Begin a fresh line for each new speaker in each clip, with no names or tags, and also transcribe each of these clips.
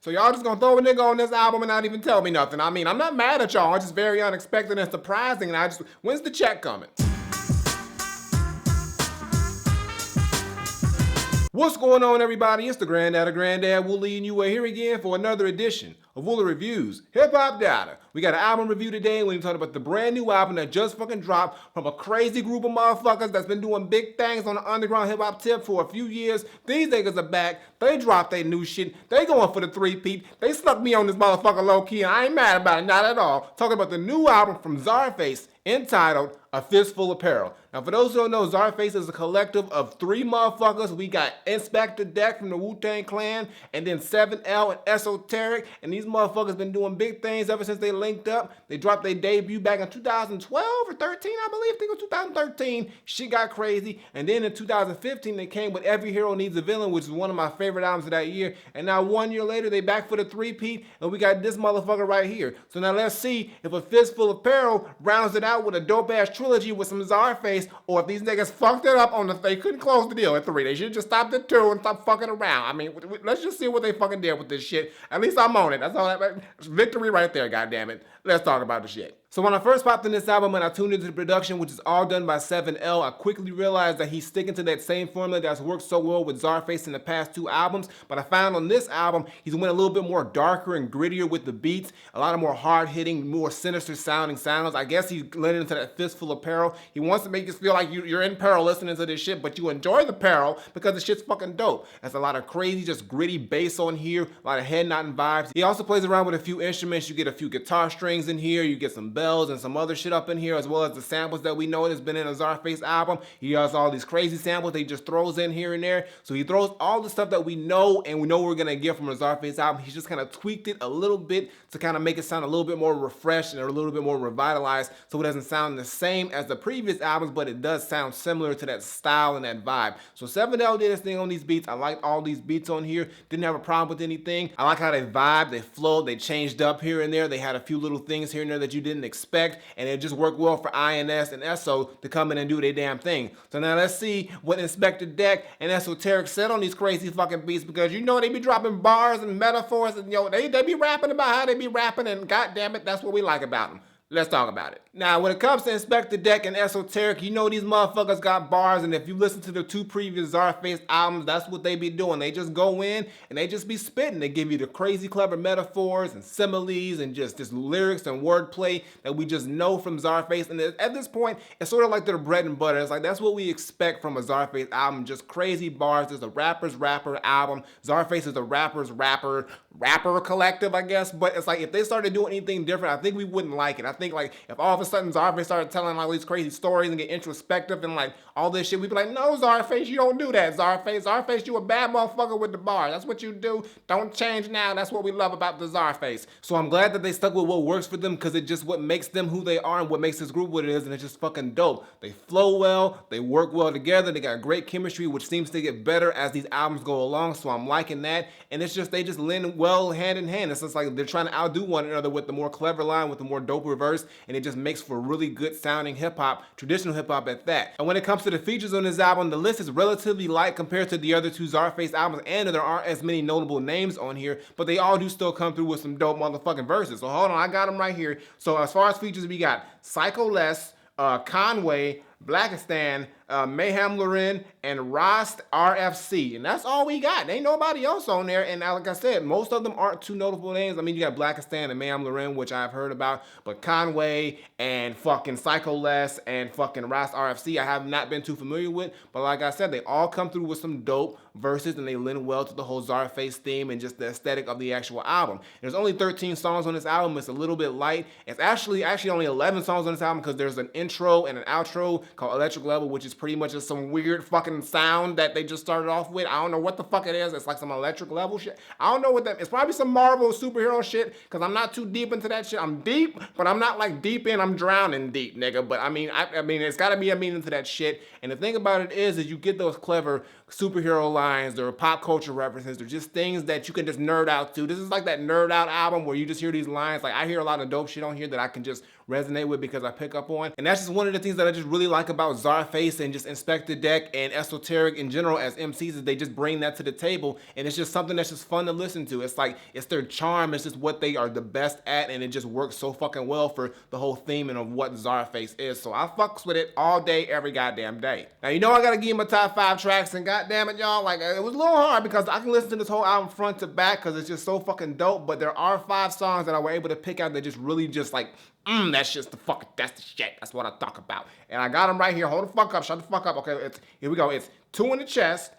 So y'all just gonna throw a nigga on this album and not even tell me nothing. I mean, I'm not mad at y'all. It's just very unexpected and surprising. And when's the check coming? What's going on, everybody? It's the Granddad of Granddad, Woolly, and you are here again for another edition of Woolly Reviews Hip Hop Data. We got an album review today. We're talking about the brand new album that just fucking dropped from a crazy group of motherfuckers that's been doing big things on the underground hip hop tip for a few years. These niggas are back. They dropped their new shit. They going for the three-peat. They stuck me on this motherfucker low key, and I ain't mad about it, not at all. Talking about the new album from Czarface entitled A Fistful of Peril. Now, for those who don't know, Czarface is a collective of three motherfuckers. We got Inspectah Deck from the Wu-Tang Clan, and then 7L and Esoteric, and these motherfuckers been doing big things ever since they linked up. They dropped their debut back in 2012 or 13, I believe. I think it was 2013. Shit got crazy, and then in 2015, they came with Every Hero Needs a Villain, which is one of my favorite albums of that year, and now 1 year later, they back for the three-peat, and we got this motherfucker right here. So now let's see if A Fistful of Peril rounds it out with a dope-ass trilogy with some Czarface, or if these niggas fucked it up on they couldn't close the deal at 3. They should just stop at 2 and stop fucking around. I mean, let's just see what they fucking did with this shit. At least I'm on it. That's all. That's victory right there, goddammit. Let's talk about the shit. So when I first popped in this album and I tuned into the production, which is all done by 7L, I quickly realized that he's sticking to that same formula that's worked so well with Czarface in the past 2 albums. But I found on this album, he's went a little bit more darker and grittier with the beats, a lot of more hard-hitting, more sinister sounding sounds. I guess he's led into that Fistful of Peril. He wants to make you feel like you're in peril listening to this shit, but you enjoy the peril because the shit's fucking dope. There's a lot of crazy, just gritty bass on here, a lot of head-nodding vibes. He also plays around with a few instruments. You get a few guitar strings in here, you get some bells and some other shit up in here, as well as the samples that we know has been in a Czarface album. He has all these crazy samples that he just throws in here and there. So he throws all the stuff that we know and we know we're gonna get from a Czarface album. He's just kind of tweaked it a little bit to kind of make it sound a little bit more refreshed and a little bit more revitalized, so it doesn't sound the same as the previous albums, but it does sound similar to that style and that vibe. So 7L did his thing on these beats. I liked all these beats on here. Didn't have a problem with anything. I like how they vibe, they flowed, they changed up here and there. They had a few little things here and there that you didn't expect, and it just worked well for INS and Eso to come in and do their damn thing. So now let's see what Inspectah Deck and Esoteric said on these crazy fucking beats, because you know they be dropping bars and metaphors, and they be rapping about how they be rapping, and goddamn it, that's what we like about them. Let's talk about it. Now, when it comes to Inspectah Deck and Esoteric, you know these motherfuckers got bars, and if you listen to the 2 previous Czarface albums, that's what they be doing. They just go in and they just be spitting. They give you the crazy clever metaphors and similes and just lyrics and wordplay that we just know from Czarface. And at this point, it's sort of like their bread and butter. It's like that's what we expect from a Czarface album, just crazy bars. It's a rapper's rapper album. Czarface is a rapper's rapper collective, I guess. But it's like if they started doing anything different, I think we wouldn't like it. I think like if all of a sudden Czarface started telling all these crazy stories and get introspective and like all this shit, we'd be like, no, Czarface, you don't do that, Czarface, you a bad motherfucker with the bars. That's what you do. Don't change now. That's what we love about the Czarface. So I'm glad that they stuck with what works for them, because it just what makes them who they are and what makes this group what it is, and it's just fucking dope. They flow well, they work well together, they got great chemistry, which seems to get better as these albums go along, so I'm liking that. And it's just, they just lend well hand in hand. It's just like they're trying to outdo one another with the more clever line, with the more dope reverse, and it just makes for really good sounding hip hop, traditional hip hop at that. And when it comes to the features on this album, the list is relatively light compared to the other 2 Czarface albums, and there aren't as many notable names on here, but they all do still come through with some dope motherfucking verses. So hold on, I got them right here. So as far as features, we got Psycho Les, Conway, Blackistan, Mayhem Loren, and Rost RFC. And that's all we got. There ain't nobody else on there. And like I said, most of them aren't too notable names. I mean, you got Blackistan and Mayhem Loren, which I've heard about, but Conway and fucking Psycho Les and fucking Rost RFC, I have not been too familiar with. But like I said, they all come through with some dope verses, and they lend well to the whole Czarface theme and just the aesthetic of the actual album. There's only 13 songs on this album. It's a little bit light. It's actually only 11 songs on this album, because there's an intro and an outro called Electric Level, which is pretty much just some weird fucking sound that they just started off with. I don't know what the fuck it is. It's like some Electric Level shit. I don't know what that is. It's probably some Marvel superhero shit, because I'm not too deep into that shit. I'm deep, but I'm not like deep in. I'm drowning deep, nigga. But I mean, it's got to be a meaning to that shit. And the thing about it is you get those clever superhero lines, or pop culture references, or just things that you can just nerd out to. This is like that nerd out album where you just hear these lines. Like I hear a lot of dope shit on here that I can just resonate with because I pick up on. And that's just one of the things that I just really like about Czarface and just Inspectah Deck and Esoteric in general as MCs is they just bring that to the table, and it's just something that's just fun to listen to. It's like, it's their charm, it's just what they are the best at, and it just works so fucking well for the whole theming of what Czarface is. So I fucks with it all day, every goddamn day. Now, you know I gotta give you my top 5 tracks, and goddamn it, y'all, like, it was a little hard because I can listen to this whole album front to back because it's just so fucking dope, but there are 5 songs that I were able to pick out that just really just like, that's just the fucking, that's the shit. That's what I talk about. And I got them right here. Hold the fuck up. Shut the fuck up. Okay, here we go. It's Two in the Chest,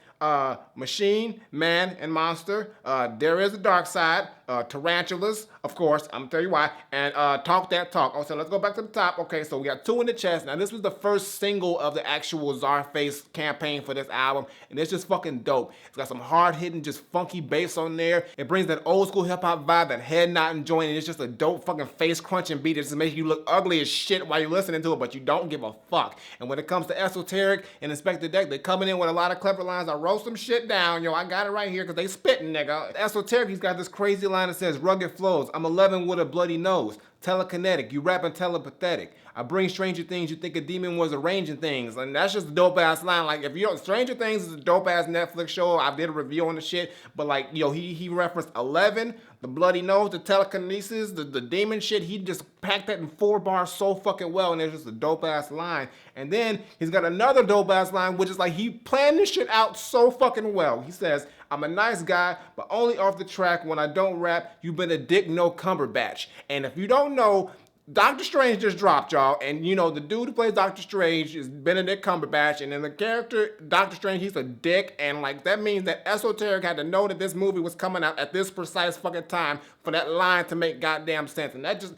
Machine, Man, and Monster. There is a Dark Side. Tarantulas, of course. I'm gonna tell you why. And Talk That Talk. Oh, so let's go back to the top. Okay, so we got Two in the Chest. Now, this was the first single of the actual Czarface campaign for this album, and it's just fucking dope. It's got some hard-hitting, just funky bass on there. It brings that old school hip-hop vibe, that head-nodding joint, and it's just a dope fucking face-crunching beat that just makes you look ugly as shit while you're listening to it, but you don't give a fuck. And when it comes to Esoteric and Inspectah Deck, they're coming in with a lot of clever lines. I wrote some shit down, yo. I got it right here because they spitting, nigga. Esoteric, he's got this crazy line that says, rugged flows, I'm 11 with a bloody nose, telekinetic, you rapping telepathetic, I bring stranger things, you think a demon was arranging things. And that's just a dope ass line. Like, if you don't, Stranger Things is a dope ass Netflix show. I did a review on the shit, but like, yo, he referenced 11, the bloody nose, the telekinesis, the demon shit. He just packed that in 4 bars so fucking well, and it's just a dope ass line. And then he's got another dope ass line, which is like, he planned this shit out so fucking well. He says, I'm a nice guy, but only off the track. When I don't rap, you been a dick, no Cumberbatch. And if you don't know, Doctor Strange just dropped, y'all, and you know, the dude who plays Doctor Strange is Benedict Cumberbatch, and in the character Doctor Strange, he's a dick, and like, that means that Esoteric had to know that this movie was coming out at this precise fucking time for that line to make goddamn sense. And that just,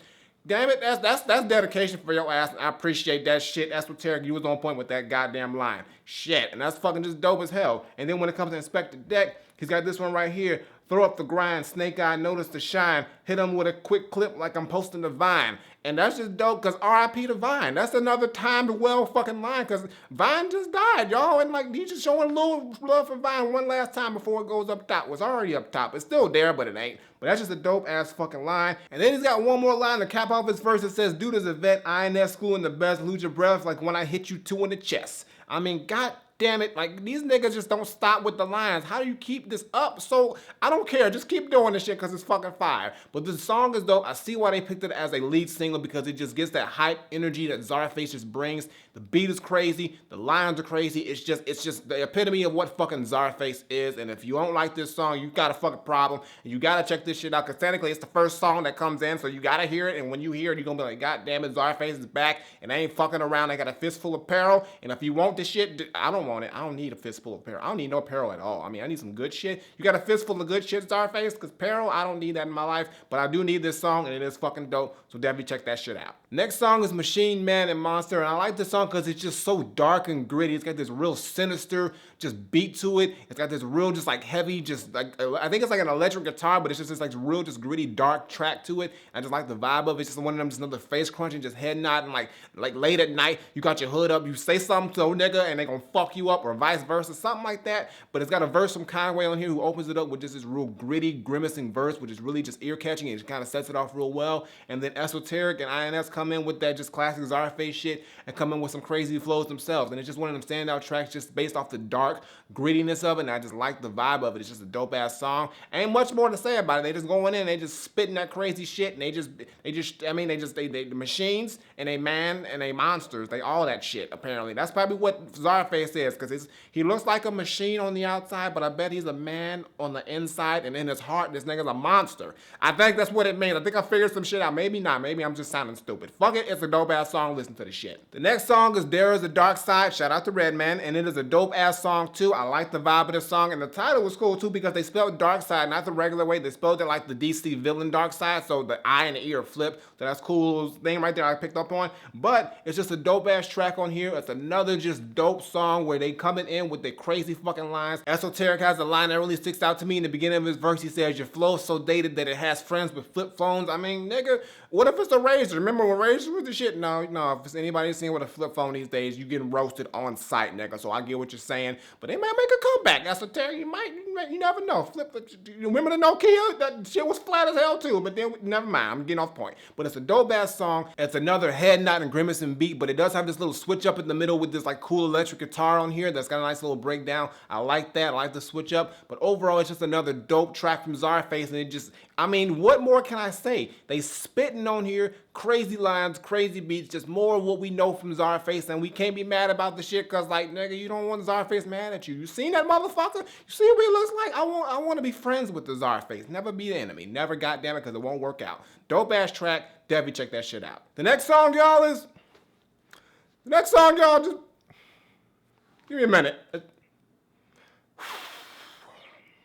damn it, that's dedication for your ass, and I appreciate that shit. Esoteric, you was on point with that goddamn line. Shit, and that's fucking just dope as hell. And then when it comes to Inspectah Deck, he's got this one right here. Throw up the grind, snake eye, notice the shine. Hit him with a quick clip like I'm posting the Vine. And that's just dope, because R.I.P. to Vine. That's another timed well fucking line, because Vine just died, y'all. And like, he's just showing a little love for Vine one last time before it goes up top. It was already up top. It's still there, but it ain't. But that's just a dope ass fucking line. And then he's got one more line to cap off his verse that says, dude is a vet, INS school in the best, lose your breath like when I hit you 2 in the chest. I mean, god damn it, like, these niggas just don't stop with the lines. How do you keep this up? So I don't care, just keep doing this shit because it's fucking fire. But the song is dope. I see why they picked it as a lead single, because it just gets that hype energy that Czarface just brings. The beat is crazy, the lines are crazy. It's just the epitome of what fucking Czarface is. And if you don't like this song, you got a fucking problem, and you gotta check this shit out, because technically it's the first song that comes in, so you gotta hear it. And when you hear it, you're gonna be like, god damn it, Czarface is back, and they ain't fucking around. They got a fistful of peril. And if you want this shit, I don't want it. I don't need a fistful of peril. I don't need no peril at all. I mean, I need some good shit. You got a fistful of good shit, Czarface? Because peril, I don't need that in my life. But I do need this song, and it is fucking dope. So definitely check that shit out. Next song is Machine, Man, and Monster. And I like this song because it's just so dark and gritty. It's got this real sinister just beat to it. It's got this real just like heavy, just like, I think it's like an electric guitar, but it's just this like real just gritty dark track to it. I just like the vibe of it. It's just one of them, just another face crunching, just head nodding, like late at night, you got your hood up, you say something to a nigga and they gonna fuck you up, or vice versa, something like that. But it's got a verse from Conway on here who opens it up with just this real gritty, grimacing verse, which is really just ear catching, and it kind of sets it off real well. And then Esoteric and INS come in with that just classic Czarface shit and come in with some crazy flows themselves. And it's just one of them standout tracks just based off the dark grittiness of it, and I just like the vibe of it. It's just a dope ass song. Ain't much more to say about it. They just going in, they just spitting that crazy shit, and they machines and they man and they monsters. They all that shit, apparently. That's probably what Czarface is, because he looks like a machine on the outside, but I bet he's a man on the inside, and in his heart, this nigga's a monster. I think that's what it means. I think I figured some shit out. Maybe not. Maybe I'm just sounding stupid. Fuck it. It's a dope ass song. Listen to the shit. The next song is DAREIZA DARKSEID. Shout out to Redman. And it is a dope ass song too. I like the vibe of the song, and the title was cool too, because they spelled DARKSEID not the regular way. They spelled it like the DC villain DARKSEID, so the I and the E are flipped. So that's cool thing right there I picked up on. But it's just a dope ass track on here. It's another just dope song where where they coming in with their crazy fucking lines. Esoteric has a line that really sticks out to me in the beginning of his verse. He says, your flow so dated that it has friends with flip phones. I mean, nigga, what if it's a razor? Remember when razor was the shit? No, if it's anybody seen with a flip phone these days, you getting roasted on sight, nigga. So I get what you're saying, but they might make a comeback. Esoteric, you never know. You remember the Nokia? That shit was flat as hell too, but then never mind. I'm getting off point. But it's a dope ass song. It's another head nod and grimacing beat, but it does have this little switch up in the middle with this like cool electric guitar on here that's got a nice little breakdown. I like that. I like the switch up. But overall, it's just another dope track from Czarface, and it just, I mean, what more can I say? They spitting on here, crazy lines, crazy beats, just more of what we know from Czarface, and we can't be mad about the shit because, like, nigga, you don't want Czarface mad at you. You seen that motherfucker? You see what he looks like? I want to be friends with the Czarface. Never be the enemy. Never, goddamn it, because it won't work out. Dope ass track. Definitely check that shit out. The next song, y'all, just give me a minute.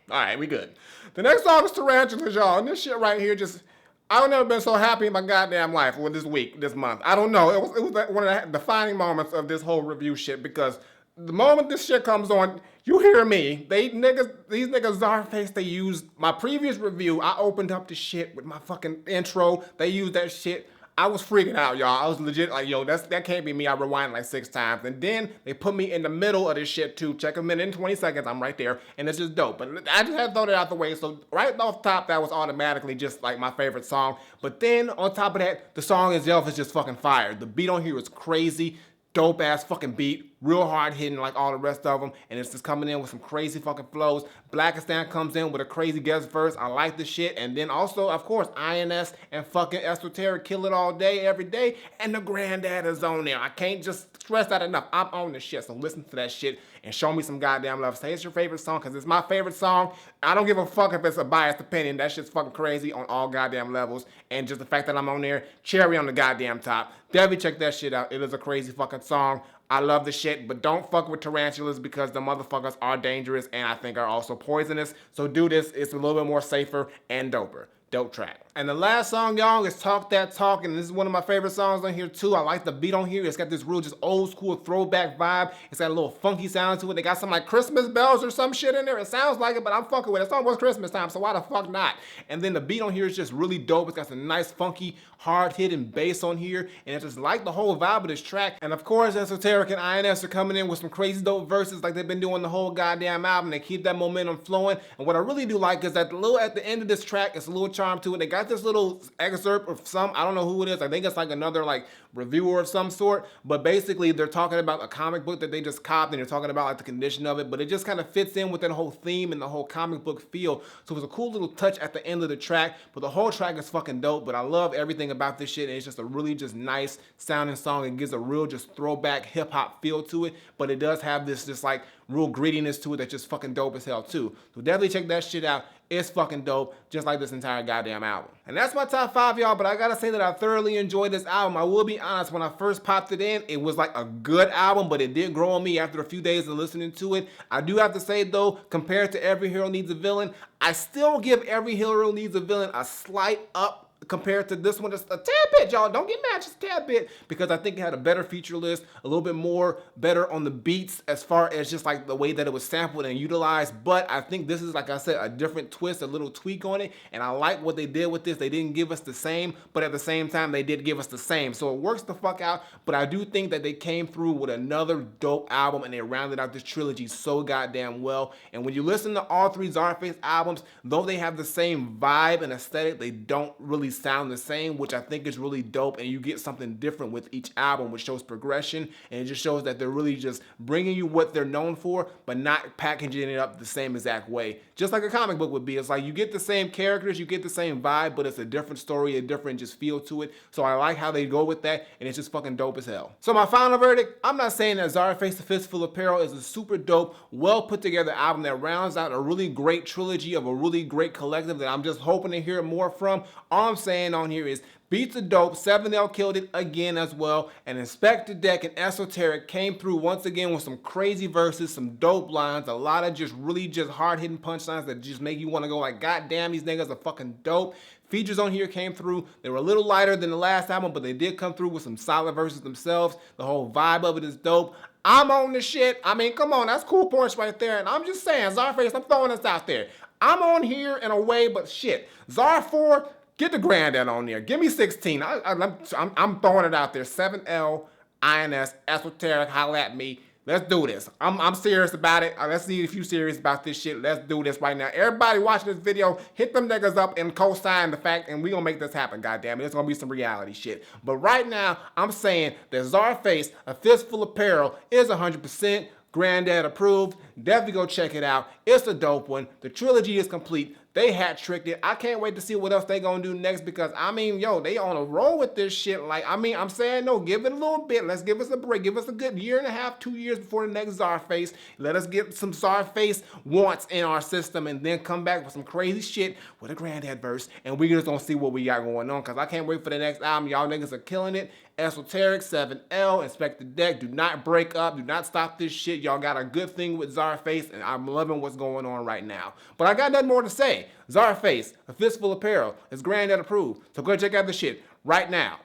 All right, we good. The next song is Tarantulas, y'all. And this shit right here just, I've never been so happy in my goddamn life with this week, this month. I don't know. It was one of the defining moments of this whole review shit, because the moment this shit comes on, you hear me. These niggas Czarface, they used my previous review. I opened up the shit with my fucking intro. They used that shit. I was freaking out, y'all. I was legit like, yo, that can't be me. I rewind like 6 times. And then they put me in the middle of this shit too. Check a minute and 20 seconds. I'm right there. And it's just dope. But I just had to throw that out the way. So right off top, that was automatically just like my favorite song. But then on top of that, the song itself is just fucking fire. The beat on here is crazy. Dope ass fucking beat, real hard hitting like all the rest of them, and it's just coming in with some crazy fucking flows. Blackistan comes in with a crazy guest verse. I like the shit, and then also, of course, INS and fucking Esoteric kill it all day, every day, and the Granddad is on there. I can't just stress that enough. I'm on the shit, so listen to that shit and show me some goddamn love. Say it's your favorite song, because it's my favorite song. I don't give a fuck if it's a biased opinion. That shit's fucking crazy on all goddamn levels, and just the fact that I'm on there, cherry on the goddamn top. Definitely check that shit out. It is a crazy fucking song. I love the shit, but don't fuck with tarantulas because the motherfuckers are dangerous and I think are also poisonous. So do this. It's a little bit more safer and doper. Dope track. And the last song, y'all, is Talk That Talk, and this is one of my favorite songs on here too. I like the beat on here. It's got this real just old school throwback vibe. It's got a little funky sound to it. They got some like Christmas bells or some shit in there. It sounds like it, but I'm fucking with it. It's almost Christmas time, so why the fuck not? And then the beat on here is just really dope. It's got some nice funky hard hitting bass on here, and it's just like the whole vibe of this track. And of course, Esoteric and INS are coming in with some crazy dope verses like they've been doing the whole goddamn album. They keep that momentum flowing. And what I really do like is that at the end of this track, it's a little charm to it. They got this little excerpt of I don't know who it is. I think it's like another like reviewer of some sort, but basically they're talking about a comic book that they just copped, and they're talking about like the condition of it, but it just kind of fits in with that whole theme and the whole comic book feel. So it's a cool little touch at the end of the track, but the whole track is fucking dope. But I love everything about this shit, and it's just a really just nice sounding song. It gives a real just throwback hip hop feel to it, but it does have this just like real grittiness to it that's just fucking dope as hell too. So definitely check that shit out. It's fucking dope, just like this entire goddamn album. And that's my top 5, y'all, but I gotta say that I thoroughly enjoyed this album. I will be honest, when I first popped it in, it was like a good album, but it did grow on me after a few days of listening to it. I do have to say though, compared to Every Hero Needs a Villain, I still give Every Hero Needs a Villain a slight up compared to this one. Just a tad bit, y'all. Don't get mad, just a tad bit, because I think it had a better feature list, a little bit more better on the beats as far as just like the way that it was sampled and utilized. But I think this is, like I said, a different twist, a little tweak on it, and I like what they did with this. They didn't give us the same, but at the same time, they did give us the same. So it works the fuck out, but I do think that they came through with another dope album, and they rounded out this trilogy so goddamn well. And when you listen to all 3 Czarface albums, though they have the same vibe and aesthetic, they don't really sound the same, which I think is really dope, and you get something different with each album, which shows progression, and it just shows that they're really just bringing you what they're known for, but not packaging it up the same exact way, just like a comic book would be. It's like you get the same characters, you get the same vibe, but it's a different story, a different just feel to it. So I like how they go with that, and it's just fucking dope as hell. So my final verdict, I'm not saying that Czarface The Fistful of Peril is a super dope, well put together album that rounds out a really great trilogy of a really great collective that I'm just hoping to hear more from. All I'm saying on here is beats are dope. 7L killed it again as well. And Inspectah Deck and Esoteric came through once again with some crazy verses, some dope lines, a lot of just really just hard-hitting punchlines that just make you want to go like, God damn, these niggas are fucking dope. Features on here came through. They were a little lighter than the last album, but they did come through with some solid verses themselves. The whole vibe of it is dope. I'm on the shit. I mean, come on, that's cool points right there. And I'm just saying, Czarface, I'm throwing this out there. I'm on here in a way, but shit. Czar 4, get the Granddad on there. Give me 16. I'm throwing it out there. 7L, INS, Esoteric, holla at me. Let's do this. I'm serious about it. Let's see if you serious about this shit. Let's do this right now. Everybody watching this video, hit them niggas up and co-sign the fact, and we gonna make this happen, goddammit. It's gonna be some reality shit. But right now, I'm saying that Czarface, A Fistful of Peril, is 100% Granddad approved. Definitely go check it out. It's a dope one. The trilogy is complete. They hat-tricked it. I can't wait to see what else they gonna do next because, I mean, yo, they on a roll with this shit. Like, I mean, I'm saying, no, give it a little bit. Let's give us a break. Give us a good year and a half, 2 years before the next Czarface. Let us get some Czarface wants in our system and then come back with some crazy shit with a Granddad verse. And we just gonna see what we got going on because I can't wait for the next album. Y'all niggas are killing it. Esoteric, 7L, Inspectah Deck. Do not break up. Do not stop this shit. Y'all got a good thing with Czarface, and I'm loving what's going on right now. But I got nothing more to say. Czarface, A Fistful of Peril, is Granddad approved. So go check out the shit right now.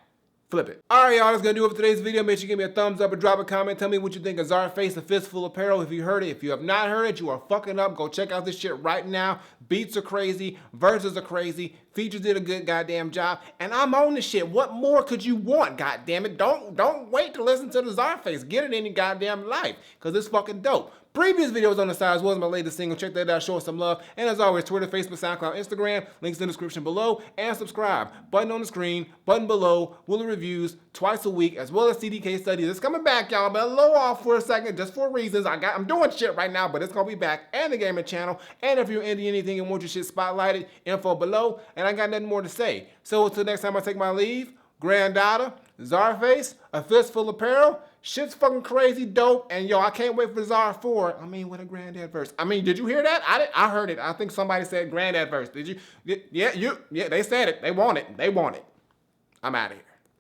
Flip it. Alright, y'all, that's gonna do it for today's video. Make sure you give me a thumbs up or drop a comment. Tell me what you think of Czarface, A Fistful of Peril. If you heard it, if you have not heard it, you are fucking up. Go check out this shit right now. Beats are crazy, verses are crazy, features did a good goddamn job, and I'm on this shit. What more could you want, goddammit? Don't wait to listen to the Czarface. Get it in your goddamn life, cause it's fucking dope. Previous videos on the side as well as my latest single. Check that out, show us some love. And as always, Twitter, Facebook, SoundCloud, Instagram, links in the description below, and subscribe. Button on the screen, button below, Woolly Reviews, twice a week, as well as CDK Studies. It's coming back, y'all. But a little off for a second, just for reasons. I'm doing shit right now, but it's gonna be back. And the gaming channel. And if you're into anything and want your shit spotlighted, info below. And I got nothing more to say. So until next time I take my leave, Granddaughter, Czarface, A Fistful of Peril. Shit's fucking crazy dope, and yo, I can't wait for Czar 4. I mean, with a Granddad verse. I mean, did you hear that? I heard it. I think somebody said Granddad verse. Did you? Yeah, they said it. They want it. They want it. I'm out of here.